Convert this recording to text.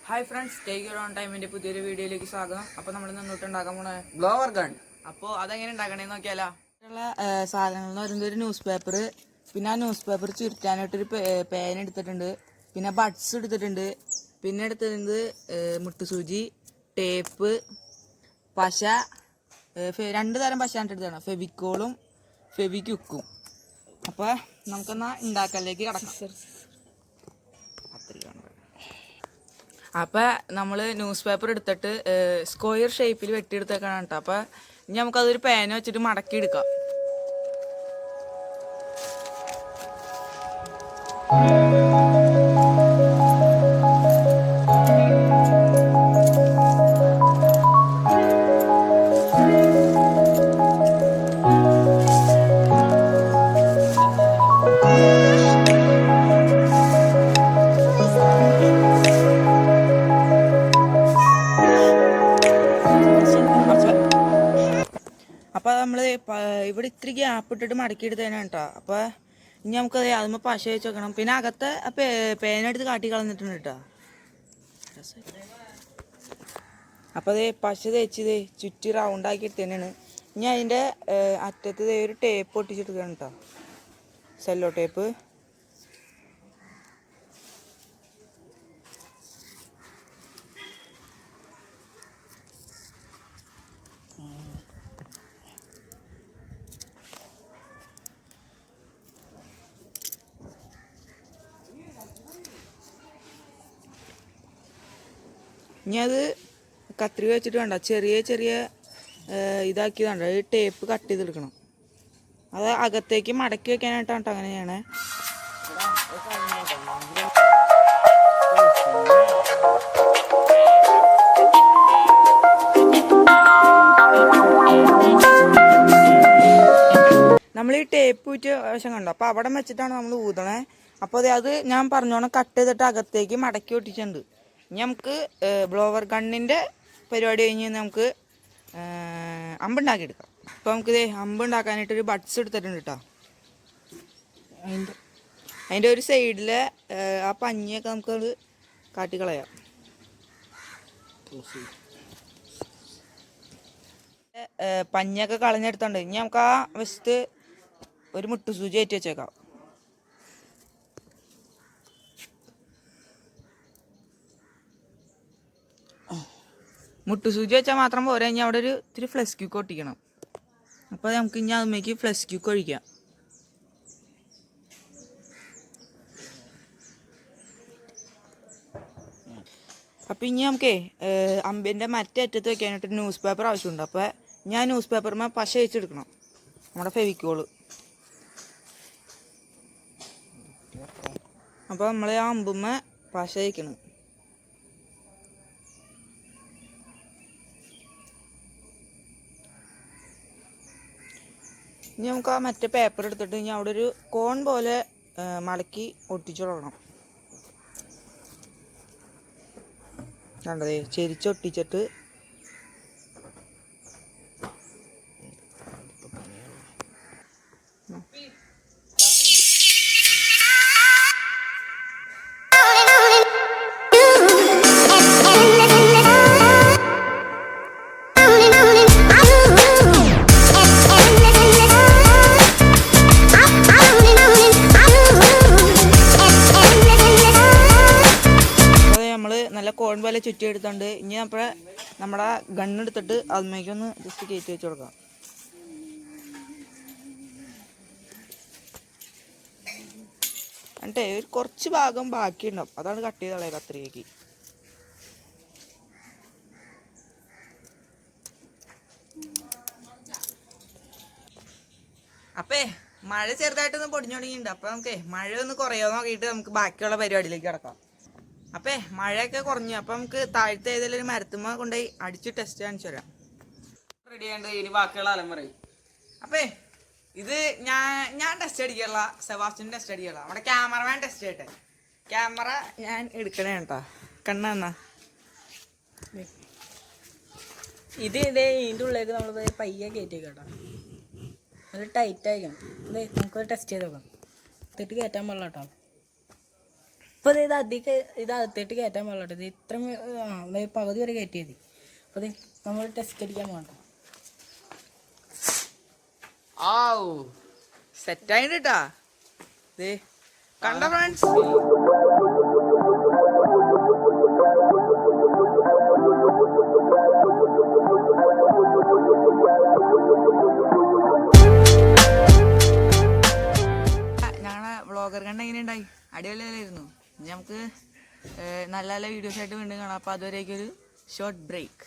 Hi friends, take your own ടൈമിന്റെ പുതിയൊരു വീഡിയോയിലേക്ക് സ്വാഗതം. അപ്പോൾ നമ്മൾ നിന്നിട്ടുണ്ടാക്കാൻ പോണ ബ്ലോവർ ഗൺ. അപ്പോൾ അതെങ്ങനെ ഉണ്ടാക്കണേന്ന് നോക്കിയാലോ. സാധനങ്ങൾ എന്ന് പറയുന്നത് ഒരു ന്യൂസ് പേപ്പർ, പിന്നെ ആ ന്യൂസ് പേപ്പർ ചുരുട്ടാനായിട്ടൊരു പേന എടുത്തിട്ടുണ്ട്, പിന്നെ ബഡ്സ് എടുത്തിട്ടുണ്ട്, പിന്നെ എടുത്തിട്ടുണ്ട് മുട്ടുസൂചി, ടേപ്പ്, പശ, 2 തരം പശയാണ് എടുത്തതാണ്, ഫെവിക്കോളും ഫെവിക്വിക്കും. അപ്പോൾ നമുക്കെന്നാൽ ഉണ്ടാക്കലിലേക്ക് കിടക്കാം. അപ്പോൾ നമ്മൾ ന്യൂസ് പേപ്പർ എടുത്തിട്ട് സ്ക്വയർ ഷേപ്പിൽ വെട്ടിയെടുത്തേക്കാണ് കേട്ടോ. അപ്പോൾ ഇനി നമുക്കതൊരു പേന വെച്ചിട്ട് മടക്കി എടുക്കാം. അപ്പോൾ നമ്മൾ ഇവിടെ ഇത്തിരി ഗ്യാപ്പ് ഇട്ടിട്ട് മടക്കിയെടുത്തതിനാണ് കേട്ടോ. അപ്പോൾ ഇനി നമുക്കത് അതുമ്പോൾ പശ വെച്ച് വെക്കണം. പിന്നെ അകത്തെ പേന എടുത്ത് കാട്ടി കളഞ്ഞിട്ടുണ്ട് കേട്ടോ. അപ്പോൾ അതേ പശ തേച്ച് ചുറ്റി റൗണ്ടാക്കി എടുത്തതന്നെയാണ്. ഇനി അതിൻ്റെ അറ്റത്ത് ഒരു ടേപ്പ് ഒട്ടിച്ചെടുക്കുകയാണ് കേട്ടോ, സെല്ലോ ടേപ്പ്. ഇനി അത് കത്രിക വെച്ചിട്ട് വേണ്ട, ചെറിയ ചെറിയ ഇതാക്കിയതുണ്ട്, ഈ ടേപ്പ് കട്ട് ചെയ്തെടുക്കണം. അത് അകത്തേക്ക് മടക്കി വെക്കാനായിട്ടാണ് കേട്ടോ അങ്ങനെ ചെയ്യണേ. നമ്മൾ ഈ ടേപ്പ് ഊറ്റ വശം കണ്ടോ, അപ്പോൾ അവിടെ വെച്ചിട്ടാണ് നമ്മൾ ഊതണേ. അപ്പോൾ അത് ഞാൻ പറഞ്ഞോണം കട്ട് ചെയ്തിട്ട് അകത്തേക്ക് മടക്കി ഒട്ടിച്ചിട്ടുണ്ട്. ഇനി നമുക്ക് ബ്ലോവർ ഗണ്ണിൻ്റെ പരിപാടി കഴിഞ്ഞ് നമുക്ക് അമ്പുണ്ടാക്കിയെടുക്കാം. അപ്പോൾ നമുക്കിത് അമ്പുണ്ടാക്കാനായിട്ടൊരു ബഡ്സ് എടുത്തിട്ടുണ്ട് കേട്ടോ. അതിൻ്റെ ഒരു സൈഡിൽ ആ പഞ്ഞിയൊക്കെ നമുക്കത് കാട്ടിക്കളയാം. പഞ്ഞിയൊക്കെ കളഞ്ഞെടുത്തോണ്ട് ഇനി നമുക്ക് ആ വശത്ത് ഒരു മുട്ടുസൂചി ഏറ്റി വെച്ചേക്കാം. മുട്ടുസൂചി വെച്ചാൽ മാത്രം പോരാ, ഇനി അവിടെ ഒരു ഇത്തിരി ഫ്ലഷ് ക്യൂക്ക് ഒട്ടിക്കണം. അപ്പോൾ നമുക്ക് ഇനി അതിലേക്ക് ഫ്ലഷ് ക്യൂക്ക് ഒഴിക്കാം. അപ്പം ഇനി നമുക്കേ അമ്പിൻ്റെ മറ്റേ അറ്റത്ത് വെക്കാനായിട്ട് ന്യൂസ് പേപ്പർ ആവശ്യമുണ്ട്. അപ്പോൾ ഞാൻ ന്യൂസ് പേപ്പറിന്മേൽ പശ വെച്ചെടുക്കണം, നമ്മുടെ ഫെവിക്കോള്. അപ്പോൾ നമ്മൾ ആ അമ്പുമ്മ പശ വയ്ക്കണം. ഇനി നമുക്ക് ആ മറ്റേ പേപ്പർ എടുത്തിട്ട് ഇനി അവിടെ ഒരു കോൺ പോലെ മടക്കി ഒട്ടിച്ചു കൊടുക്കണം. കണ്ടതേ ചെരിച്ചൊട്ടിച്ചിട്ട് നല്ല കോൺ പോലെ ചുറ്റി എടുത്തോണ്ട് ഇനി നമ്മുടെ ഗണ്ണെടുത്തിട്ട് അതിലേക്കൊന്ന് ജസ്റ്റ് കയറ്റി വെച്ച് കൊടുക്കാം. എന്നിട്ടേ ഒരു കുറച്ച് ഭാഗം ബാക്കിയുണ്ടാവും, അതാണ് കട്ട് ചെയ്ത് കളയുക കത്രികയ്ക്ക്. അപ്പേ മഴ ചെറുതായിട്ടൊന്ന് പൊടിഞ്ഞു തുടങ്ങിയിട്ടുണ്ട്. അപ്പോൾ നമുക്ക് മഴ ഒന്ന് കുറയോ നോക്കിയിട്ട് നമുക്ക് ബാക്കിയുള്ള പരിപാടിയിലേക്ക് കിടക്കാം. അപ്പേ മഴയൊക്കെ കുറഞ്ഞു. അപ്പം നമുക്ക് താഴത്തെ ഏതെങ്കിലും ഒരു മരത്തുമ്മ കൊണ്ടുപോയി അടിച്ച് ടെസ്റ്റ് കാണിച്ചു തരാം. റെഡി ആയിട്ട് ഇനി ബാക്കിയുള്ള അലമുറ. അപ്പേ ഇത് ഞാൻ ടെസ്റ്റ് അടിക്കാനുള്ള, സെബാസ്റ്റ്യൻ ടെസ്റ്റ് അടിക്കാനുള്ള, നമ്മുടെ ക്യാമറമാൻ ടെസ്റ്റ് ചെയ്യട്ടെ. ക്യാമറ ഞാൻ എടുക്കണേ കേട്ടോ. കണ്ണെന്നാ ഇത് ഇതിൻ്റെ ഉള്ളിലേക്ക് നമ്മൾ പയ്യെ കയറ്റി കേട്ടോ, അത് ടൈറ്റ് ആയിരിക്കണം. നമുക്കൊരു ടെസ്റ്റ് ചെയ്ത് നോക്കാം. തെറ്റ് കയറ്റാൻ പാടില്ല കേട്ടോ. അപ്പോൾ ഇത് ഇത് അകത്തേട്ട് കയറ്റാൻ പാടില്ല. ഇത് ഇത്രയും പകുതി വരെ കയറ്റിയത്. അപ്പോൾ നമ്മൾ ടെസ്റ്റ് അടിക്കാൻ പോകണ്ട. ആവൂ സെറ്റായിട്ട് കേട്ടാ. കണ്ട ഫ്രണ്ട്സ്, ഞങ്ങളെ വ്ളോഗർ കണ്ട എങ്ങനെയുണ്ടായി? അടിപൊളിയല്ലായിരുന്നു. ഇനി നമുക്ക് നല്ല നല്ല വീഡിയോസ് ആയിട്ട് വീണ്ടും കാണാം. അപ്പോൾ അതുവരേക്കൊരു ഷോർട്ട് ബ്രേക്ക്.